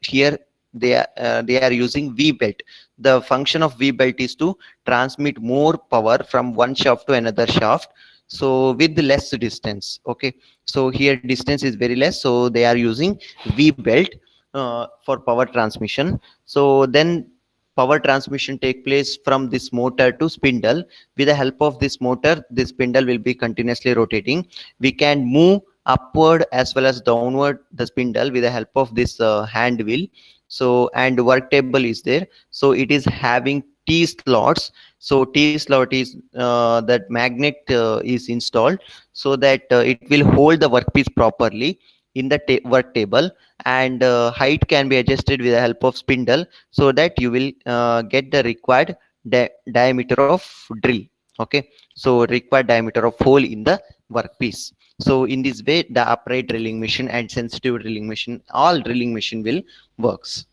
here they are using V belt. The function of V belt is to transmit more power from one shaft to another shaft, so with less distance. Okay, so here distance is very less, so they are using V belt for power transmission. So then power transmission take place from this motor to spindle. With the help of this motor, this spindle will be continuously rotating. We can move upward as well as downward the spindle with the help of this hand wheel. So and work table is there, so it is having T slots. So T slot is that magnet is installed, so that it will hold the workpiece properly in the work table, and height can be adjusted with the help of spindle, so that you will get the required diameter of drill. Okay, so required diameter of hole in the workpiece. So in this way, the upright drilling machine and sensitive drilling machine, all drilling machine will works.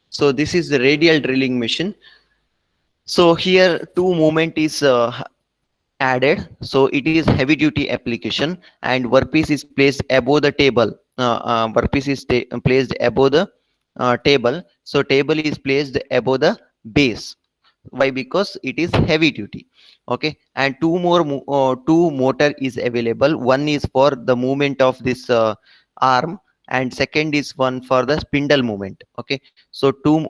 So this is the radial drilling machine. So here two movement is added. So it is heavy duty application, and workpiece is placed above the table. Workpiece is placed above the table. So table is placed above the base. Why? Because it is heavy duty. Okay, and two motor is available. One is for the movement of this arm, and second is one for the spindle movement. Okay, so two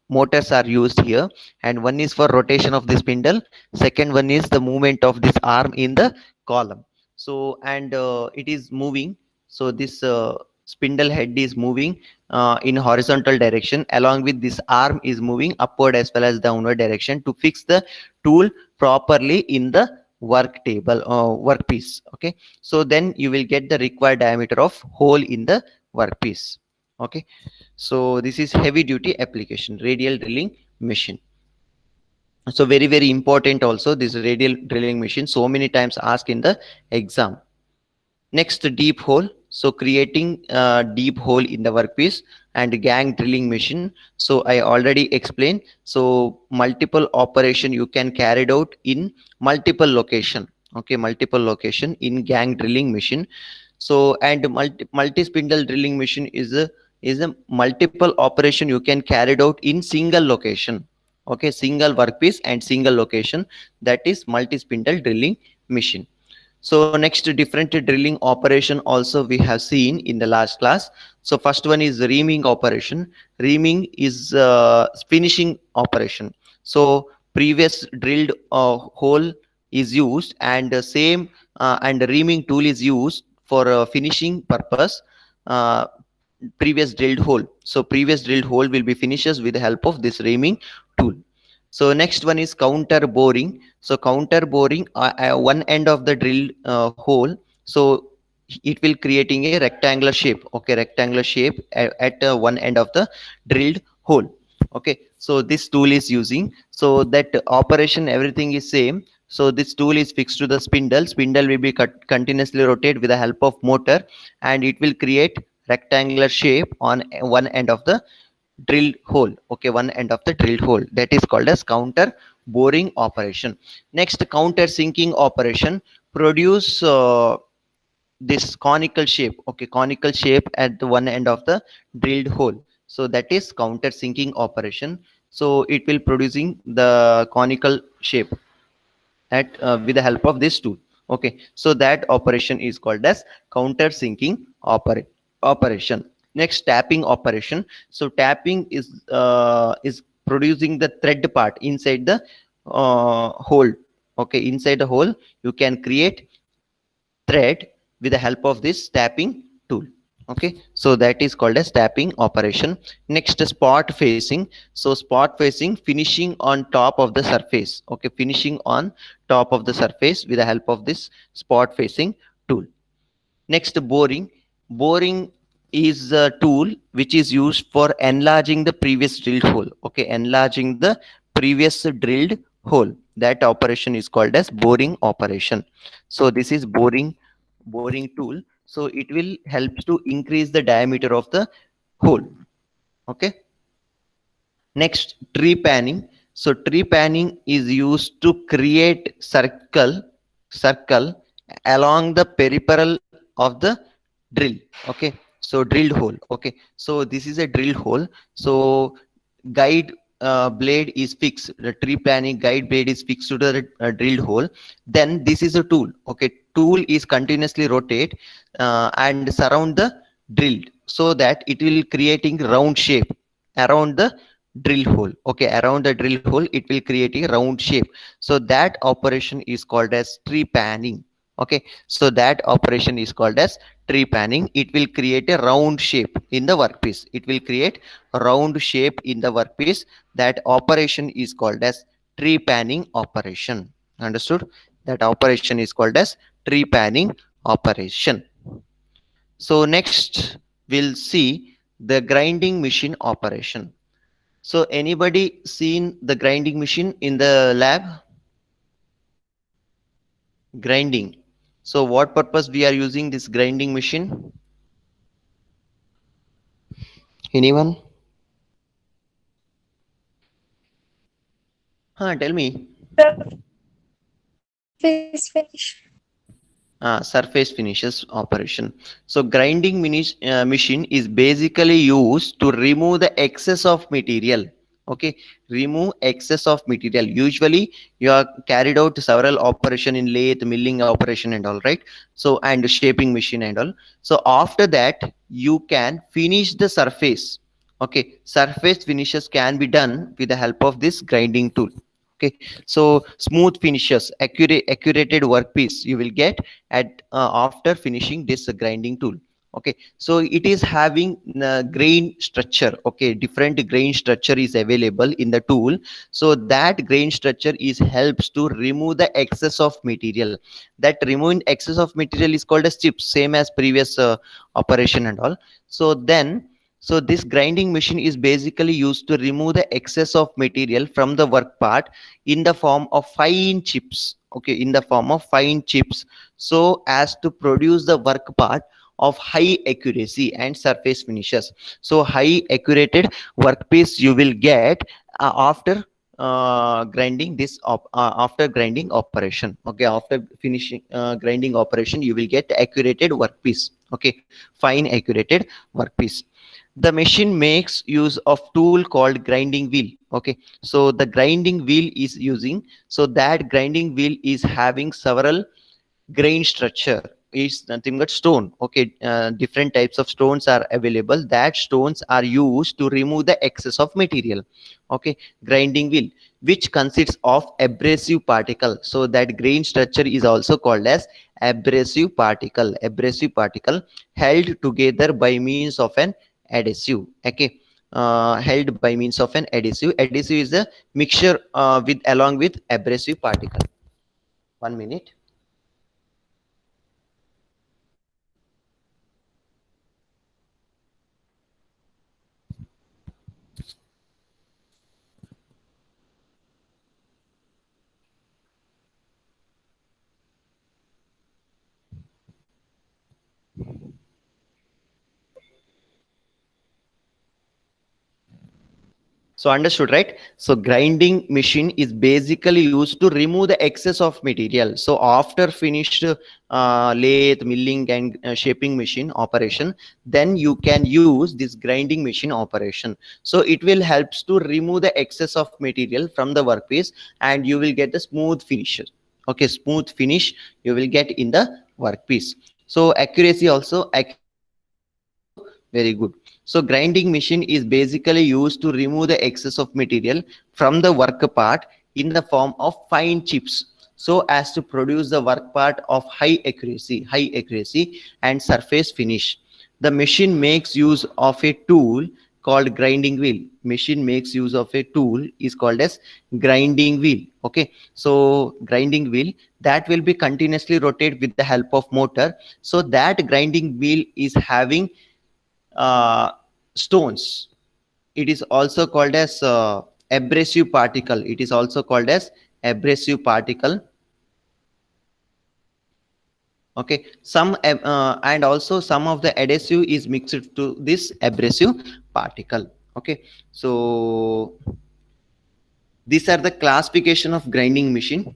motors are used here, and one is for rotation of the spindle, second one is the movement of this arm in the column. So and it is moving. So this spindle head is moving in horizontal direction, along with this arm is moving upward as well as downward direction to fix the tool properly in the work table workpiece. Okay, so then you will get the required diameter of hole in the workpiece. Okay, so this is heavy duty application, radial drilling machine. So very important also this radial drilling machine, so many times asked in the exam. Next, deep hole. So creating a deep hole in the workpiece, and gang drilling machine. So I already explained. So multiple operation you can carry it out in multiple location. Okay, multiple location in gang drilling machine. So and multi spindle drilling machine is a multiple operation you can carry it out in single location. Okay, single workpiece and single location, that is multi spindle drilling machine. So next, different drilling operation also we have seen in the last class. So first one is reaming operation. Reaming is finishing operation. So previous drilled hole is used, and the same and reaming tool is used for finishing purpose. Uh, Previous drilled hole. So previous drilled hole will be finishes with the help of this reaming tool. So next one is counter boring. So counter boring, one end of the drill hole, so it will creating a rectangular shape. Okay, rectangular shape at one end of the drilled hole. Okay, so this tool is using, so that operation everything is same. So this tool is fixed to the spindle. Spindle will be continuously rotate with the help of motor, and it will create rectangular shape on one end of the drilled hole. Okay, one end of the drilled hole, that is called as counter boring operation. Next, counter sinking operation produce this conical shape. Okay, conical shape at the one end of the drilled hole, so that is counter sinking operation. So it will producing the conical shape at with the help of this tool. Okay, so that operation is called as counter sinking operation. Next, tapping operation. So tapping is producing the thread part inside the hole. Okay, inside the hole you can create thread with the help of this tapping tool. Okay, so that is called as tapping operation. Next, spot facing. So spot facing, finishing on top of the surface. Okay, finishing on top of the surface with the help of this spot facing tool. Next, boring. Boring is a tool which is used for enlarging the previous drilled hole. Okay, enlarging the previous drilled hole. That operation is called as boring operation. So this is boring tool. So it will help to increase the diameter of the hole. Okay. Next, tree panning. So tree panning is used to create circle along the peripheral of the drill. Okay, So drilled hole. Okay, so this is a drilled hole. So guide blade is fixed, the tree planning guide blade is fixed to the drilled hole. Then this is a tool. Okay, tool is continuously rotate and surround the drilled, so that it will creating round shape around the drill hole. Okay, around the drill hole it will create a round shape. So that operation is called as tree panning. Okay, so that operation is called as tree panning. It will create a round shape in the workpiece. It will create a round shape in the workpiece. That operation is called as tree panning operation. Understood? That operation is called as tree panning operation. So next we'll see the grinding machine operation. So anybody seen the grinding machine in the lab? Grinding. So what purpose we are using this grinding machine? Anyone? Tell me. Surface finish. Surface finishes operation. So grinding machine is basically used to remove the excess of material. Okay, remove excess of material. Usually you are carried out several operation in lathe, milling operation and all, right? So and shaping machine and all. So after that you can finish the surface. Okay, surface finishes can be done with the help of this grinding tool. Okay, so smooth finishes, accurate workpiece you will get at after finishing this grinding tool. Okay, so it is having grain structure. Okay, different grain structure is available in the tool. So that grain structure is helps to remove the excess of material. That removing excess of material is called as chips, same as previous operation and all. So then, so this grinding machine is basically used to remove the excess of material from the work part in the form of fine chips. Okay, in the form of fine chips, so as to produce the work part of high accuracy and surface finishes. So high accurate workpiece you will get after grinding this after grinding operation. Okay, after finishing grinding operation you will get accurate workpiece. Okay, fine accurate workpiece. The machine makes use of tool called grinding wheel. Okay, so the grinding wheel is using, so that grinding wheel is having several grain structure, is nothing but stone. Okay, different types of stones are available. That stones are used to remove the excess of material. Okay, grinding wheel, which consists of abrasive particle. So that grain structure is also called as abrasive particle held together by means of an adhesive. Okay, held by means of an adhesive is a mixture with along with abrasive particle. 1 minute. So understood, right? So grinding machine is basically used to remove the excess of material. So after finished lathe, milling and shaping machine operation, then you can use this grinding machine operation. So it will helps to remove the excess of material from the workpiece, and you will get the smooth finishes. Okay, smooth finish you will get in the workpiece. So accuracy also very good. So grinding machine is basically used to remove the excess of material from the work part in the form of fine chips, so as to produce the work part of high accuracy and surface finish. The machine makes use of a tool called grinding wheel. Machine makes use of a tool is called as grinding wheel. Okay, so grinding wheel that will be continuously rotate with the help of motor. So that grinding wheel is having uh, stones. It is also called as abrasive particle. It is also called as abrasive particle. Okay, some and also some of the adhesive is mixed to this abrasive particle. Okay, so these are the classification of grinding machine.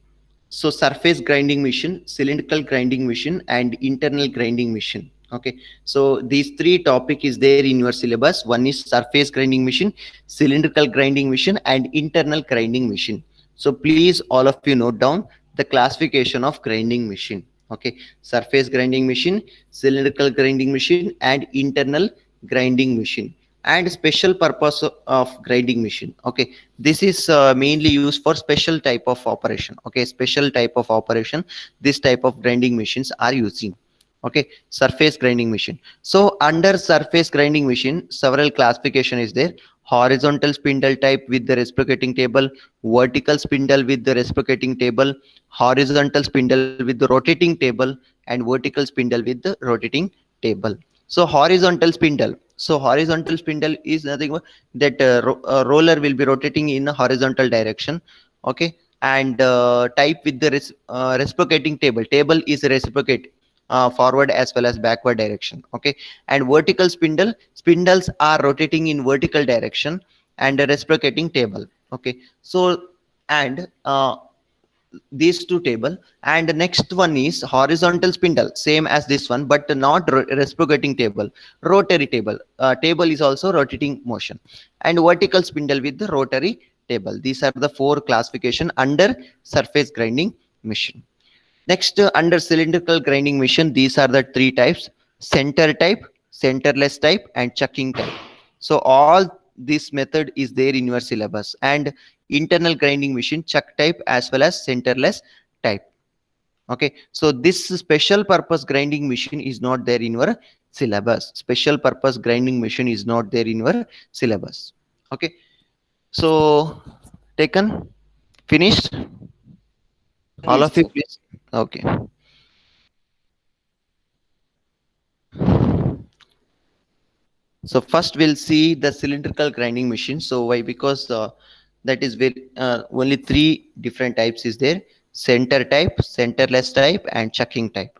So surface grinding machine, cylindrical grinding machine and internal grinding machine. Okay, so these three topic is there in your syllabus. One is surface grinding machine, cylindrical grinding machine, and internal grinding machine. So please all of you note down the classification of grinding machine. Okay, surface grinding machine, cylindrical grinding machine, and internal grinding machine, and special purpose of grinding machine. Okay, this is mainly used for special type of operation. Okay, special type of operation this type of grinding machines are using. Okay, surface grinding machine. So under surface grinding machine, several classification is there. Horizontal spindle type with the reciprocating table, vertical spindle with the reciprocating table, horizontal spindle with the rotating table, and vertical spindle with the rotating table. So horizontal spindle is nothing but that roller will be rotating in a horizontal direction. Okay, and type with the reciprocating table. Table is reciprocate forward as well as backward direction. Okay, and vertical spindles are rotating in vertical direction and a reciprocating table. Okay, so and these two table, and the next one is horizontal spindle, same as this one but not reciprocating table, rotary table. Table is also rotating motion, and vertical spindle with the rotary table. These are the four classification under surface grinding machine. Next, under cylindrical grinding machine, these are the three types: center type, centerless type, and chucking type. So all this method is there in your syllabus. And internal grinding machine, chuck type as well as centerless type. Okay, so this special purpose grinding machine is not there in your syllabus. Special purpose grinding machine is not there in your syllabus. Okay, so taken, finished, all of Finished, you sir. please. Okay. So first we'll see the cylindrical grinding machine. So why? Because that is very only three different types is there: center type, centerless type, and chucking type.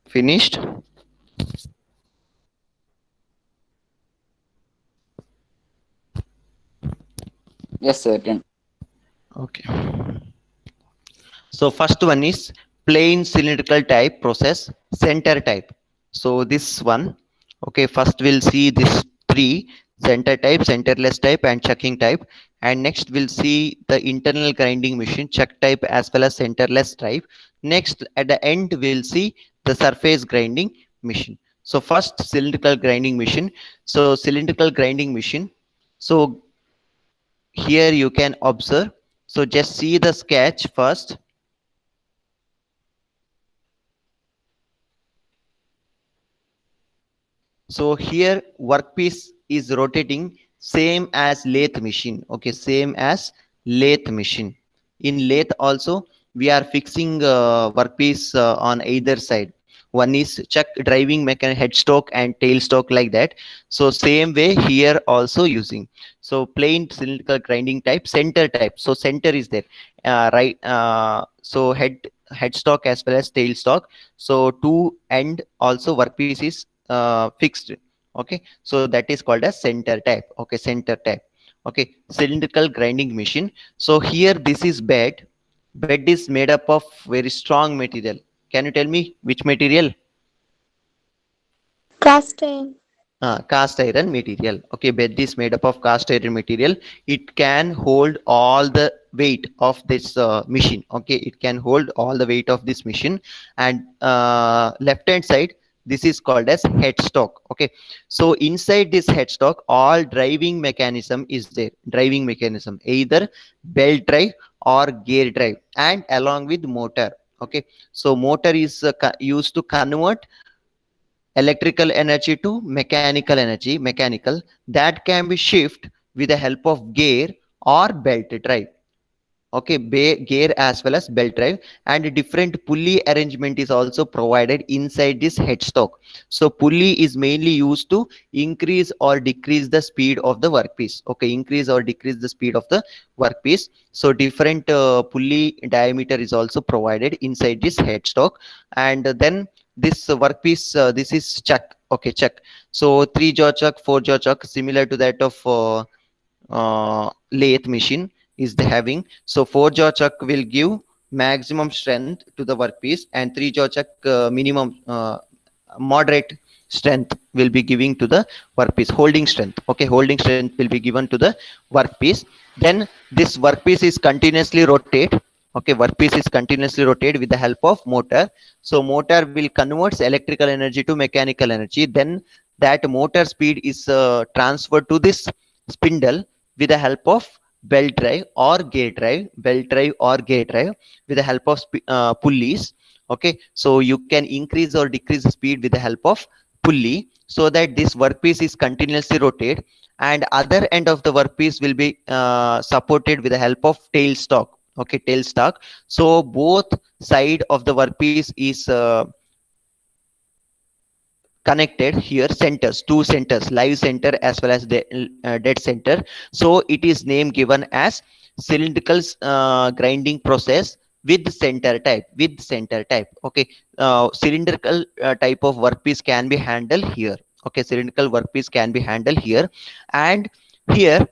Finished. Yes, sir. Done. Okay. So first one is plain cylindrical type process, center type. So this one, okay, first we'll see this three: center type, centerless type, and chucking type. And next we'll see the internal grinding machine, chuck type as well as centerless type. Next at the end we'll see the surface grinding machine. So first cylindrical grinding machine. So cylindrical grinding machine. So here you can observe. So just see the sketch first. So here workpiece is rotating same as lathe machine. Okay, same as lathe machine. In lathe also we are fixing workpiece on either side. One is chuck, driving mechanism, headstock and tailstock, like that. So same way here also using. So plain cylindrical grinding type, center type. So center is there, right? So headstock as well as tailstock. So two end also workpiece is fixed. Okay, so that is called as center type. Okay, center type. Okay, cylindrical grinding machine. So here this is bed. Bed is made up of very strong material. Can you tell me which material? Casting. Cast iron material. Okay, bed is made up of cast iron material. It can hold all the weight of this machine. Okay, it can hold all the weight of this machine. And left hand side, this is called as headstock. Okay, so inside this headstock all driving mechanism is there. Driving mechanism, either belt drive or gear drive, and along with motor. Okay, so motor is used to convert electrical energy to mechanical that can be shifted with the help of gear or belt drive. Okay, gear as well as belt drive, and a different pulley arrangement is also provided inside this headstock. So pulley is mainly used to increase or decrease the speed of the workpiece. Okay, increase or decrease the speed of the workpiece. So different pulley diameter is also provided inside this headstock. And then this workpiece, this is chuck. Okay, chuck. So 3-jaw chuck, 4-jaw chuck, similar to that of lathe machine is the having. So 4-jaw chuck will give maximum strength to the workpiece, and 3-jaw chuck minimum moderate strength will be giving to the workpiece, holding strength. Okay, holding strength will be given to the workpiece. Then this workpiece is continuously rotate. Okay, workpiece is continuously rotated with the help of motor. So motor will converts electrical energy to mechanical energy. Then that motor speed is transferred to this spindle with the help of belt drive or gear drive, with the help of pulleys. Okay, so you can increase or decrease the speed with the help of pulley, so that this workpiece is continuously rotated, and other end of the workpiece will be supported with the help of tailstock. Okay, tailstock. So both side of the workpiece is connected here, centers, two centers, live center as well as the dead center. So it is name given as cylindrical grinding process with center type. Okay, cylindrical type of workpiece can be handled here. Okay, cylindrical workpiece can be handled here. And here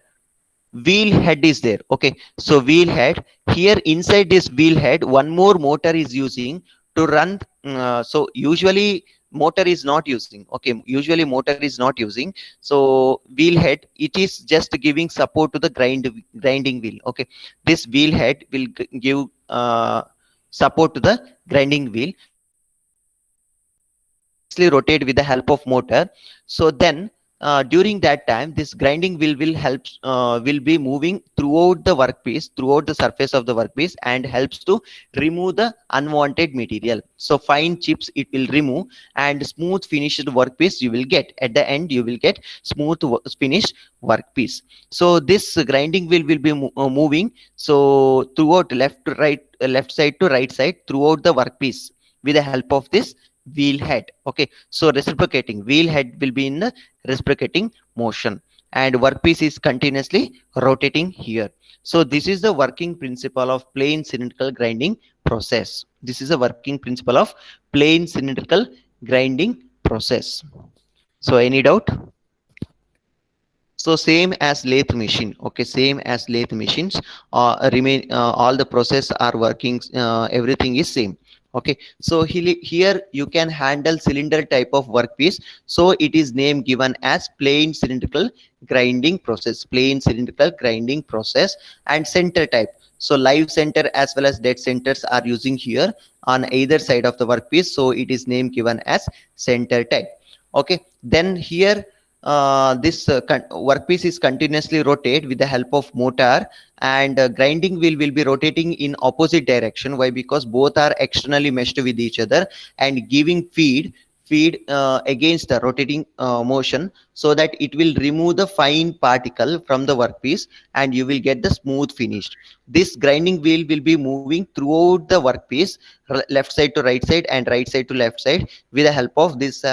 wheel head is there. Okay, so wheel head, here inside this wheel head one more motor is using to run. So usually motor is not using. Okay, usually motor is not using. So wheel head, it is just giving support to the grinding wheel. Okay, this wheel head will give support to the grinding wheel. So this continuously rotate with the help of motor. So then during that time this grinding wheel will be moving throughout the workpiece, throughout the surface of the workpiece, and helps to remove the unwanted material. So fine chips it will remove, and smooth finished workpiece you will get. At the end you will get smooth finished workpiece. So this grinding wheel will be moving so throughout left to right, left side to right side throughout the workpiece with the help of this wheel head. Okay, so reciprocating wheel head will be in the reciprocating motion, and workpiece is continuously rotating here. So this is the working principle of plain cylindrical grinding process. This is a working principle of plain cylindrical grinding process. So any doubt? So same as lathe machine. Okay, same as lathe machines remain, all the process are working, everything is same. Okay, so here you can handle cylinder type of workpiece, so it is name given as plain cylindrical grinding process, plain cylindrical grinding process. And center type, so live center as well as dead centers are using here on either side of the workpiece, so it is name given as center type. Okay, then here this workpiece is continuously rotate with the help of motor, and grinding wheel will be rotating in opposite direction. Why? Because both are externally meshed with each other and giving feed against the rotating motion, so that it will remove the fine particle from the workpiece and you will get the smooth finished. This grinding wheel will be moving throughout the workpiece, left side to right side and right side to left side, with the help of this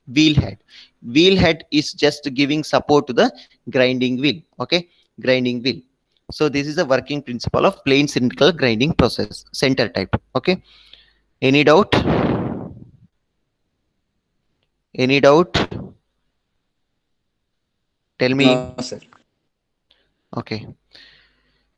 wheel head. Wheel head is just giving support to the grinding wheel. Okay, grinding wheel. So this is the working principle of plain cylindrical grinding process, center type. Okay, any doubt? Any doubt? Tell me. No, sir. Okay,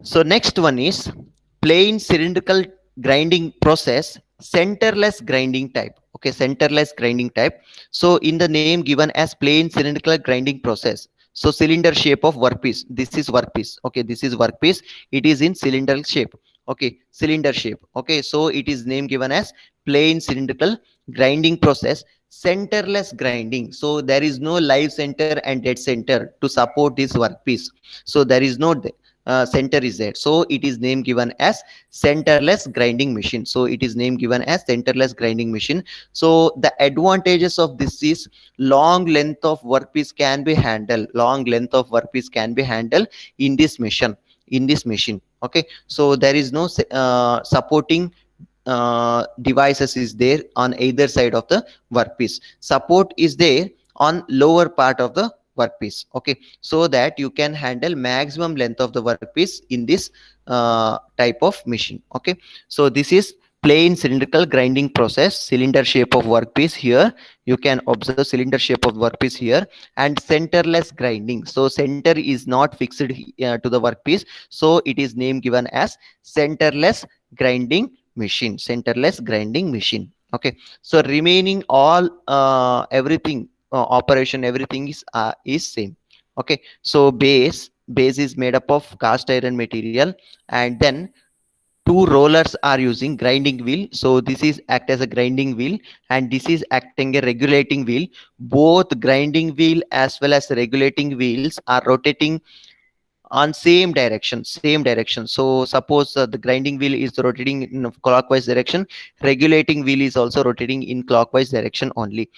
so next one is plain cylindrical grinding process, centerless grinding type. Okay, centerless grinding type. So in the name given as plain cylindrical grinding process, so cylinder shape of workpiece, this is workpiece. Okay, this is workpiece, it is in cylindrical shape. Okay, cylinder shape. Okay, so it is name given as plain cylindrical grinding process, centerless grinding. So there is no live center and dead center to support this workpiece. So there is no center is there, so it is name given as centerless grinding machine. So it is name given as centerless grinding machine. So the advantages of this is long length of workpiece can be handled, long length of workpiece can be handled in this machine, in this machine. Okay, so there is no supporting devices is there on either side of the workpiece. Support is there on lower part of the workpiece. Okay, so that you can handle maximum length of the workpiece in this type of machine. Okay, so this is plain cylindrical grinding process, cylinder shape of workpiece. Here you can observe cylinder shape of workpiece here, and centerless grinding. So center is not fixed to the workpiece, so it is name given as centerless grinding machine, centerless grinding machine. Okay, so remaining all everything operation, everything is same. Okay, so base is made up of cast iron material, and then two rollers are using grinding wheel. So this is act as a grinding wheel, and this is acting a regulating wheel. Both grinding wheel as well as regulating wheels are rotating on same direction. So suppose the grinding wheel is rotating in clockwise direction, regulating wheel is also rotating in clockwise direction only.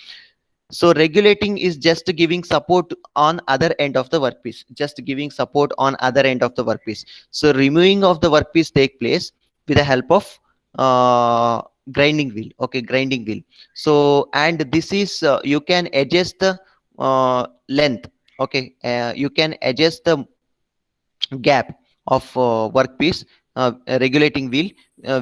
So regulating is just giving support on other end of the workpiece, just giving support on other end of the workpiece. So removing of the workpiece take place with the help of uh, grinding wheel. Okay, grinding wheel. So and this is you can adjust the length. Okay, you can adjust the gap of workpiece, regulating wheel,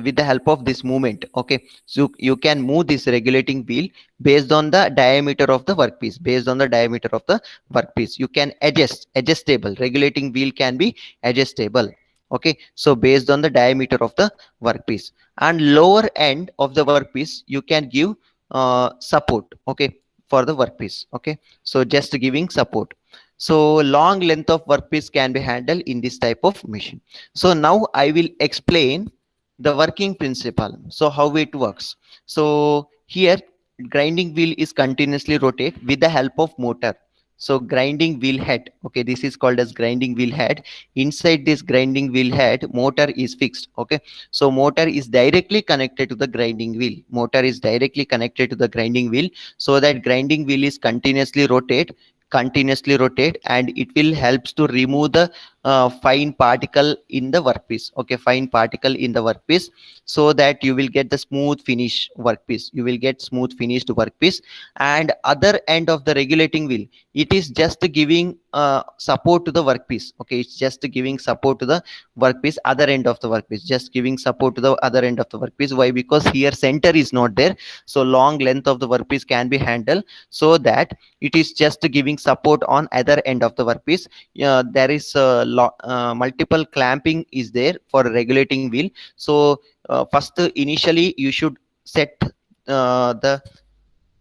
with the help of this movement. Okay, so you can move this regulating wheel based on the diameter of the workpiece, based on the diameter of the workpiece you can adjustable regulating wheel can be adjustable. Okay, so based on the diameter of the workpiece, and lower end of the workpiece you can give support. Okay, for the workpiece. Okay, so just giving support. So long length of workpiece can be handled in this type of machine. So now I will explain the working principle. So how it works. So here grinding wheel is continuously rotate with the help of motor. So grinding wheel head. Okay, this is called as grinding wheel head. Inside this grinding wheel head, motor is fixed. Okay, so motor is directly connected to the grinding wheel. Motor is directly connected to the grinding wheel, so that grinding wheel is continuously rotate, and it will helps to remove the fine particle in the workpiece. Okay, fine particle in the workpiece, so that you will get the smooth finish workpiece, you will get smooth finished workpiece. And other end of the regulating wheel, it is just giving support to the workpiece. Okay, it's just giving support to the workpiece, other end of the workpiece, just giving support to the other end of the workpiece. Why? Because here center is not there, so long length of the workpiece can be handled, so that it is just giving support on other end of the workpiece. There is multiple clamping is there for regulating wheel. So first initially you should set the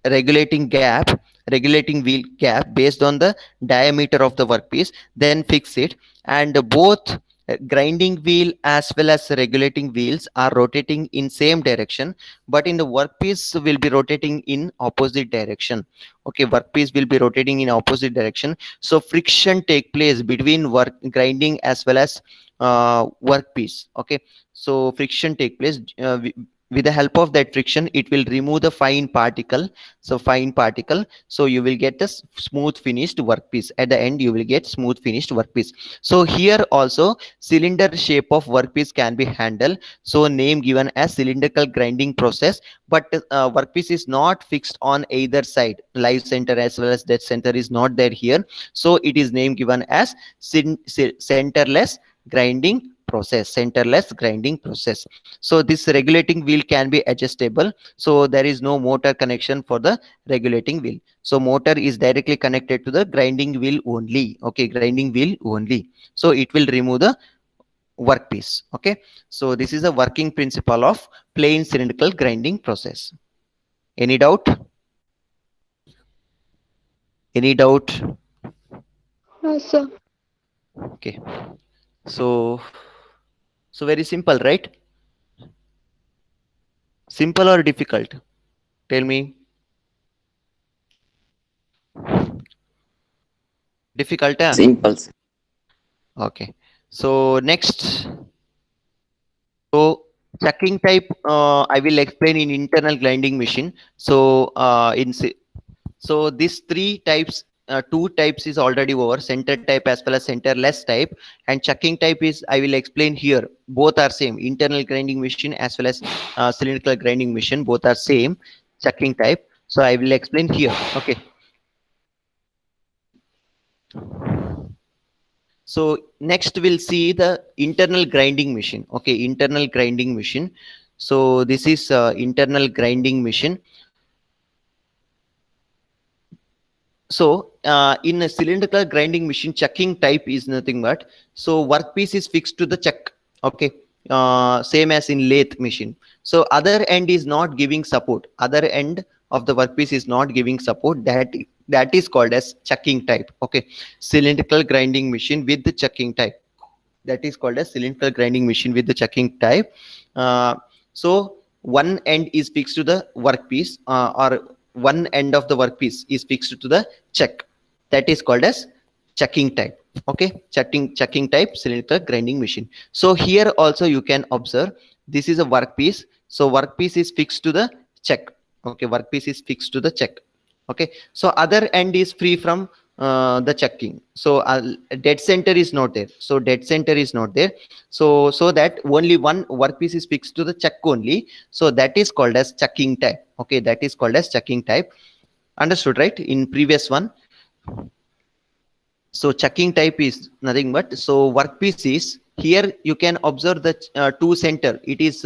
regulating wheel gap based on the diameter of the workpiece, then fix it. And both grinding wheel as well as regulating wheels are rotating in same direction, but in the workpiece will be rotating in opposite direction. Okay, workpiece will be rotating in opposite direction, so friction take place between work grinding as well as workpiece. Okay, so friction take place with the help of that friction, it will remove the fine particle. So fine particle, so you will get the smooth finished workpiece. At the end you will get smooth finished workpiece. So here also cylinder shape of workpiece can be handled, so name given as cylindrical grinding process. But workpiece is not fixed on either side, live center as well as dead center is not there here, so it is name given as centerless grinding process, centerless grinding process. So this regulating wheel can be adjustable, so there is no motor connection for the regulating wheel, so motor is directly connected to the grinding wheel only. Okay, grinding wheel only, so it will remove the workpiece. Okay, so this is a working principle of plain cylindrical grinding process. Any doubt? Any doubt? No, sir. Okay, so very simple, right? Simple or difficult? Tell me. Difficult, huh? Simple. Okay, So next, so chucking type, I will explain in internal grinding machine. So so these three types, two types is already over, center type as well as centerless type, and chucking type is I will explain here. Both are same, internal grinding machine as well as cylindrical grinding machine, both are same chucking type. So I will explain here. Okay. So next we'll see the internal grinding machine. Okay, internal grinding machine. So this is internal grinding machine. So in a cylindrical grinding machine, chucking type is nothing but, so workpiece is fixed to the chuck. Okay, same as in lathe machine. So other end is not giving support. Other end of the workpiece is not giving support. That is called as chucking type. Okay, cylindrical grinding machine with the chucking type. That is called as cylindrical grinding machine with the chucking type. Uh, so one end is fixed to the workpiece, or one end of the workpiece is fixed to the chuck. That is called as chucking type. Okay, chucking type cylindrical grinding machine. So here also you can observe this is a workpiece. So workpiece is fixed to the chuck. Okay, workpiece is fixed to the chuck. Okay, so other end is free from the chucking. So dead center is not there. So dead center is not there. So that only one workpiece is fixed to the chuck only. So that is called as chucking type. Okay, that is called as chucking type. Understood, right? In previous one. So chucking type is nothing but, so workpiece is here you can observe the two center. It is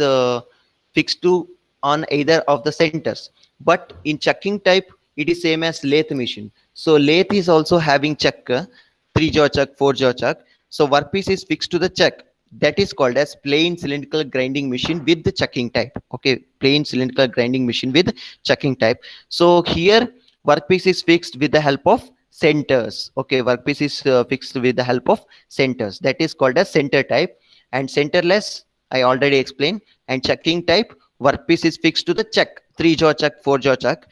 fixed to on either of the centers. But in chucking type, it is same as lathe machine. So lathe is also having chuck, 3-jaw chuck, 4-jaw chuck. So workpiece is fixed to the chuck. That is called as plain cylindrical grinding machine with the chucking type. Okay, plain cylindrical grinding machine with chucking type. So here workpiece is fixed with the help of centers. Okay, workpiece is fixed with the help of centers. That is called as center type. And centerless, I already explained. And chucking type, workpiece is fixed to the chuck, 3-jaw chuck, 4-jaw chuck.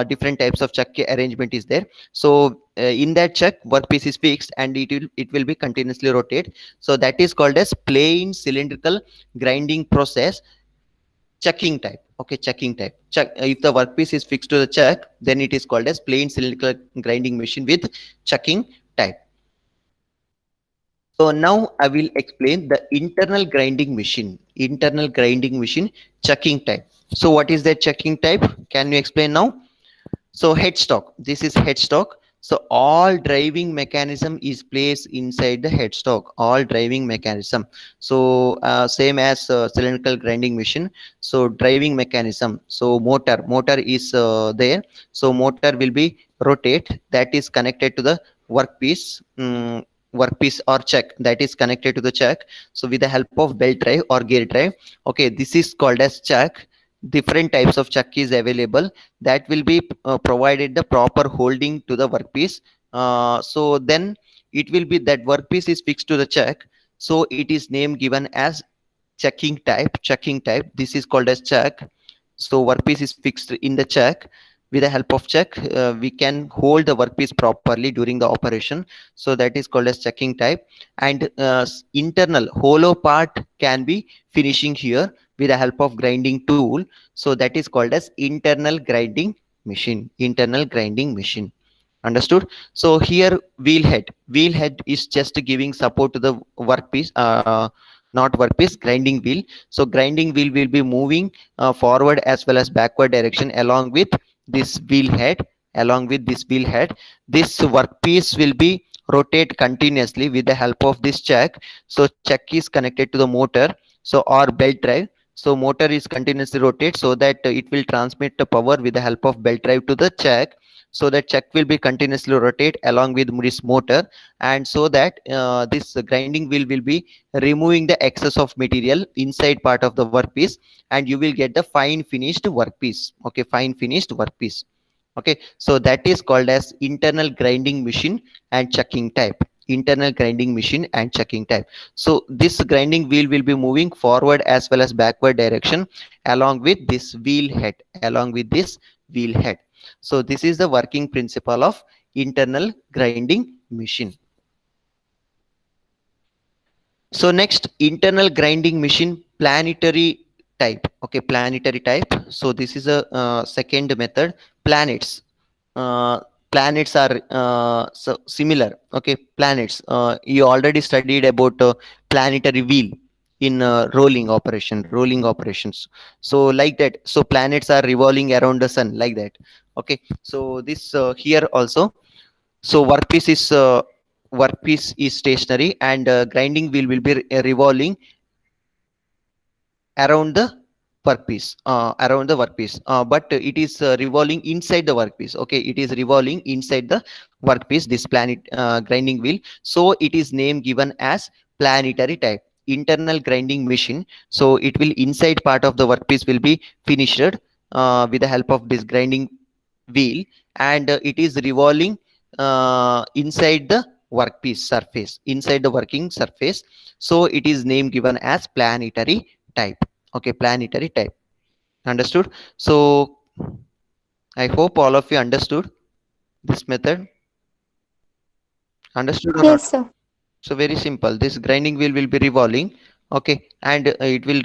Different types of chuck arrangement is there. So in that chuck, workpiece is fixed and it will be continuously rotate. So that is called as plain cylindrical grinding process, chucking type. Okay, chucking type. If the workpiece is fixed to the chuck, then it is called as plain cylindrical grinding machine with chucking type. So now I will explain the internal grinding machine. Internal grinding machine chucking type. So what is that chucking type? Can you explain now? So headstock, this is headstock. So all driving mechanism is placed inside the headstock, all driving mechanism. So same as cylindrical grinding machine. So driving mechanism, so motor is there. So motor will be rotate, that is connected to the workpiece. Workpiece or chuck, that is connected to the chuck. So with the help of belt drive or gear drive. Okay, this is called as chuck. Different types of chuck is available, that will be provided the proper holding to the workpiece. So then it will be that workpiece is fixed to the chuck. So it is name given as chucking type. This is called as chuck. So workpiece is fixed in the chuck. With the help of chuck, we can hold the workpiece properly during the operation. So that is called as chucking type. And internal hollow part can be finishing here with the help of grinding tool. So that is called as internal grinding machine. Internal grinding machine. Understood? So here wheel head is just giving support to the workpiece, not workpiece, grinding wheel. So grinding wheel will be moving forward as well as backward direction along with this wheel head. This workpiece will be rotate continuously with the help of this chuck. So chuck is connected to the motor, so or belt drive. So motor is continuously rotate so that it will transmit the power with the help of belt drive to the chuck. So that chuck will be continuously rotate along with this motor, and so that this grinding wheel will be removing the excess of material inside part of the workpiece, and you will get the fine finished workpiece. Okay, fine finished workpiece. Okay, so that is called as internal grinding machine and chucking type. Internal grinding machine and chucking type. So this grinding wheel will be moving forward as well as backward direction along with this wheel head. So this is the working principle of internal grinding machine. So next, internal grinding machine, planetary type. Okay, planetary type. So this is a second method. Planets. Uh, Planets are so similar. Okay, planets. You already studied about planetary wheel in rolling operations. So like that. So planets are revolving around the sun like that. Okay. So this here also. So workpiece is stationary, and grinding wheel will be revolving around the workpiece, but it is revolving inside the workpiece. Okay, it is revolving inside the workpiece, this grinding wheel. So it is name given as planetary type, internal grinding machine. So it will inside part of the workpiece will be finished with the help of this grinding wheel, and it is revolving inside the workpiece surface, inside the working surface. So it is name given as planetary type. Okay, planetary type. Understood? So I hope all of you understood this method. Understood or not? Yes, sir. So very simple. This grinding wheel will be revolving. Okay, and it will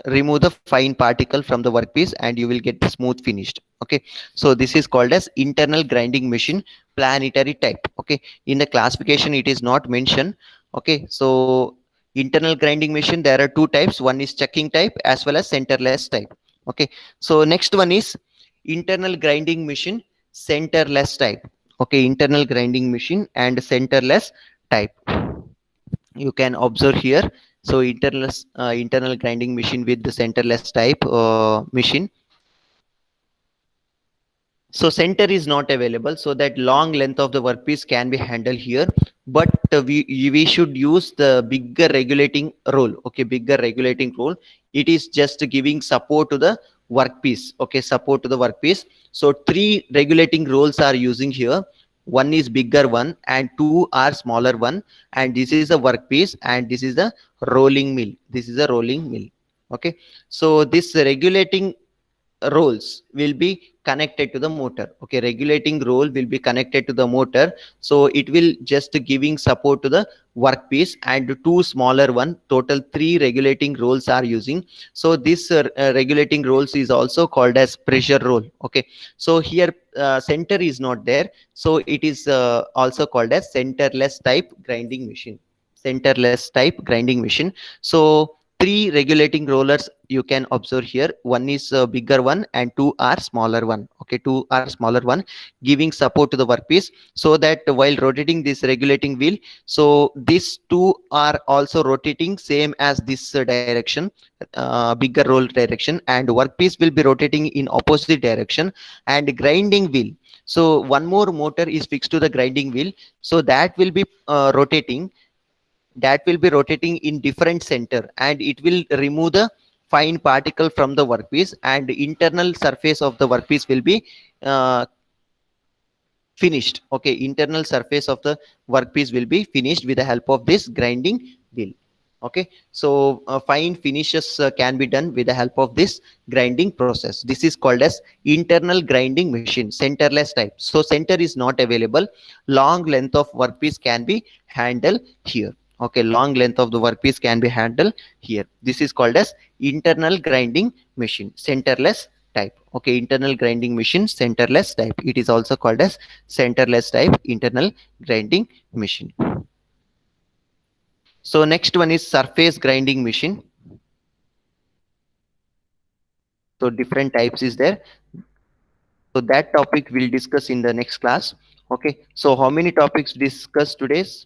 remove the fine particle from the workpiece, and you will get the smooth finished. Okay, so this is called as internal grinding machine, planetary type. Okay, in the classification it is not mentioned. Okay, so internal grinding machine, there are two types. One is chucking type as well as centerless type. Okay, so next one is internal grinding machine, centerless type. Okay, internal grinding machine and centerless type. You can observe here. So internal grinding machine with the centerless type machine. So center is not available, so that long length of the workpiece can be handled here, but we should use the bigger regulating roll. Okay, bigger regulating roll. It is just giving support to the workpiece. Okay, support to the workpiece. So three regulating rolls are using here. One is bigger one and two are smaller one, and this is a workpiece and this is the rolling mill. This is a rolling mill. Okay, so this regulating rolls will be connected to the motor. Okay, regulating roll will be connected to the motor, so it will just giving support to the workpiece, and two smaller one, total three regulating rolls are using. So this regulating rolls is also called as pressure roll. Okay, so here center is not there, so it is also called as centerless type grinding machine, centerless type grinding machine. So three regulating rollers you can observe here. One is a bigger one and two are smaller one. Okay, two are smaller one, giving support to the workpiece, so that while rotating this regulating wheel, so these two are also rotating same as this direction, bigger roll direction, and workpiece will be rotating in opposite direction. And grinding wheel, so one more motor is fixed to the grinding wheel, so that will be rotating in different center, and it will remove the fine particle from the workpiece, and the internal surface of the workpiece will be uh, finished. Okay, internal surface of the workpiece will be finished with the help of this grinding wheel. Okay, so fine finishes can be done with the help of this grinding process. This is called as internal grinding machine, centerless type. So center is not available, long length of workpiece can be handled here. Okay, long length of the workpiece can be handled here. This is called as internal grinding machine, centerless type. Okay, internal grinding machine, centerless type. It is also called as centerless type internal grinding machine. So next one is surface grinding machine. So different types is there. So that topic we'll discuss in the next class. Okay, so how many topics discussed today's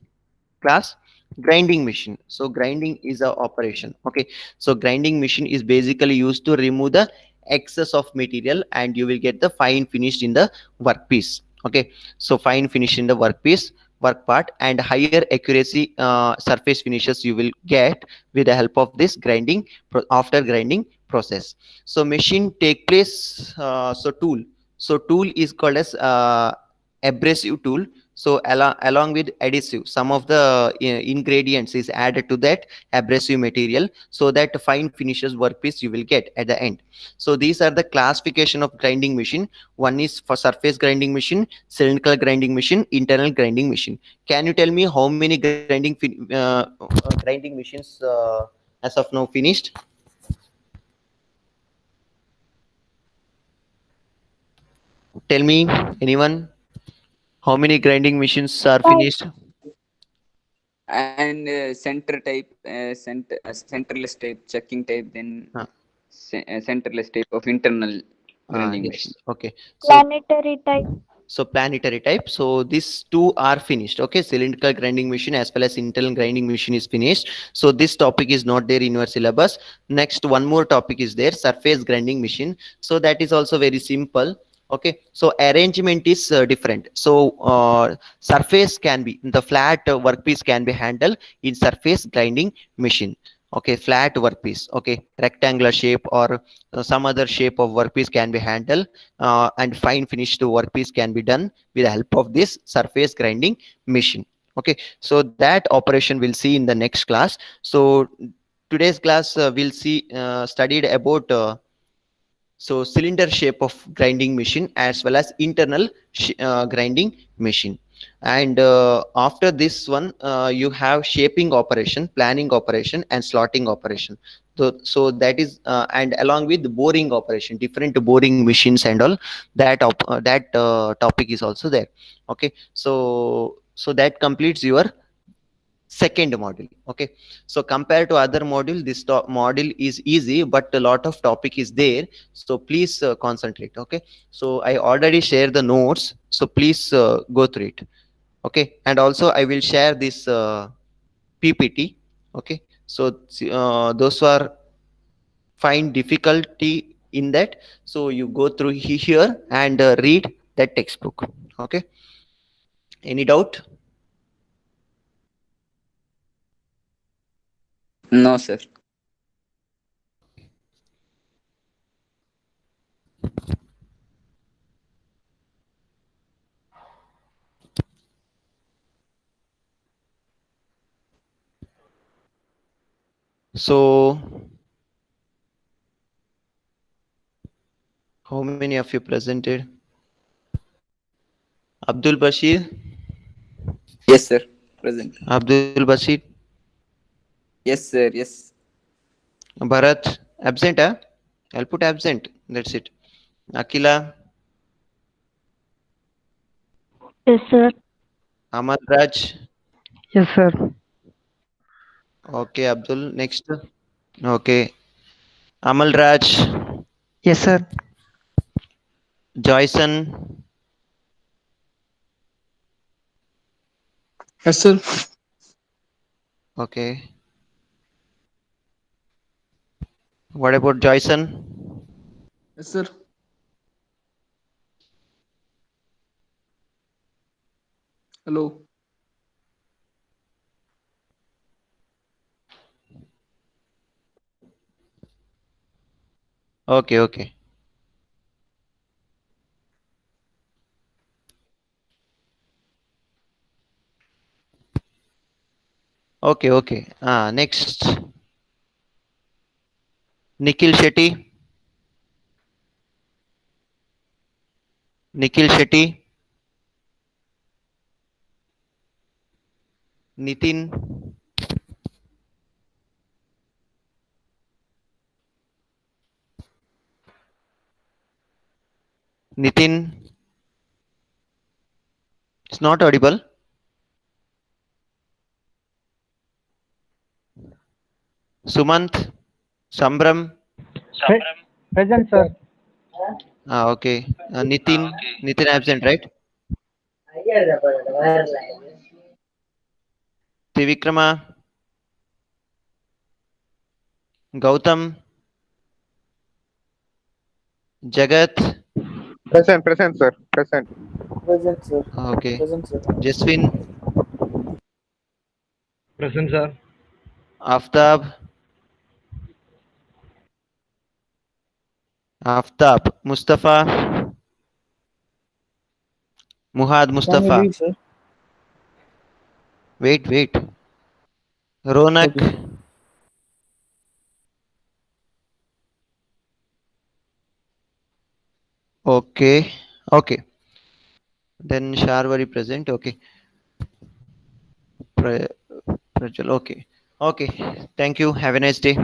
class? Grinding machine. So grinding is a operation. Okay, so grinding machine is basically used to remove the excess of material, and you will get the fine finished in the workpiece. Okay, so fine finish in the workpiece, work part, and higher accuracy surface finishes you will get with the help of this grinding after grinding process. So machine take place, so tool is called as abrasive tool. So along with adhesive, some of the ingredients is added to that abrasive material, so that fine finishes workpiece you will get at the end. So these are the classification of grinding machine. One is for surface grinding machine, cylindrical grinding machine, internal grinding machine. Can you tell me how many grinding machines as of now finished? Tell me, anyone, how many grinding machines are Five. finished? And center type, centerless type, checking type, then Uh, centerless type of internal grinding yes. machine. Okay. So Planetary type. planetary type. So these two are finished. Okay. Cylindrical grinding machine as well as internal grinding machine is finished. So this topic is not there in your syllabus. Next, one more topic is there, surface grinding machine. So that is also very simple. Okay. So arrangement is different. So surface can be the flat workpiece can be handled in surface grinding machine. Okay, flat workpiece. Okay, rectangular shape or some other shape of workpiece can be handled, and fine finished workpiece can be done with the help of this surface grinding machine. Okay, so that operation we'll see in the next class. So today's class we'll see studied about so cylinder shape of grinding machine as well as internal grinding machine. And after this one you have shaping operation, planning operation, and slotting operation. So that is and along with boring operation, different boring machines and all, that topic is also there. Okay, so that completes your second module. Okay, so compared to other module, this module is easy, but a lot of topic is there, so please concentrate. Okay, so I already share the notes, so please go through it. Okay, and also I will share this PPT. Okay, so those who are find difficulty in that, so you go through here and read that textbook. Okay, any doubt? No, sir. So how many of you presented? Abdul Bashir, Yes, sir. Present. Abdul Bashir, Yes, sir. Yes. Bharat, absent, huh? I'll put absent. That's it. Akila, Yes, sir. Amal Raj. Yes, sir. Okay, Abdul. Next. Okay. Amal Raj, Yes, sir. Joyson. Yes, sir. Okay. What about Joyson? Yes, sir. Hello. Okay, okay. Okay, okay. Next. Nikhil Shetty. Nikhil Shetty. Nitin. Nitin. It's not audible. Sumant. Sambram. Present, sir. Okay. Nitin. Nitin absent, right? Trivikrama. Gautam. Jagat. Present, sir. Present. Present, sir. Okay. Present, sir. Jaswin. Present, sir. Aftab. Aftab. Mustafa. Muhad Can you Mustafa. read, sir? Wait. Ronak. Okay. Then Sharvari present. Okay. Prajal. Okay. Thank you. Have a nice day.